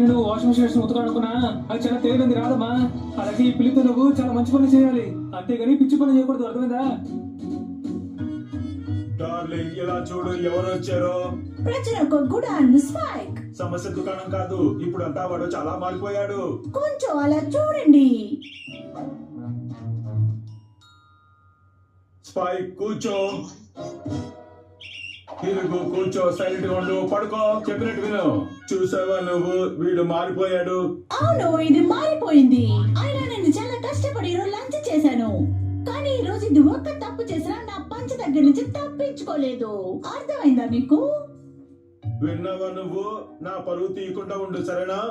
నేను washing machine వేసి ఉతకాను అనుకున్నా, అది చాలా తేలింది రాదమ్మా. అలాగే ఈ పిల్లితో నువ్వు చాలా మంచి పని చేయాలి, అంతేగాని పిచ్చి పని చేయకూడదు, అర్థమైందా? డార్లింగ్ ఇలా చూడు, ఎవరు వచ్చారో. ప్రజలకు గుడ్ అండ్ స్పైక్. సమస్య దుకాణం కాదు, ఇప్పుడు అంతా వాడు చాలా మారిపోయాడు. కొంచెం అలా చూడండి. స్పైక్ కూర్చో, ఇరుగు కూర్చో, సైలెంట్ గా ఉండు, పడుకో, చెప్పినట్టు విను. చూసావా నువ్వు, వీడు మారిపోయాడు. అవును, ఇది మారిపోయింది. అయినా నేను చాలా కష్టపడి లంచ్ చేశాను, కానీ ఈ రోజు ఇది ఒక్క తప్పు చేసినా నా పంచ దగ్గర నుంచి తప్పించుకోలేదు. అర్థమైందా మీకు? విన్నావా నువ్వు, నా పరువు తీయకుండా ఉండు, సరేనా?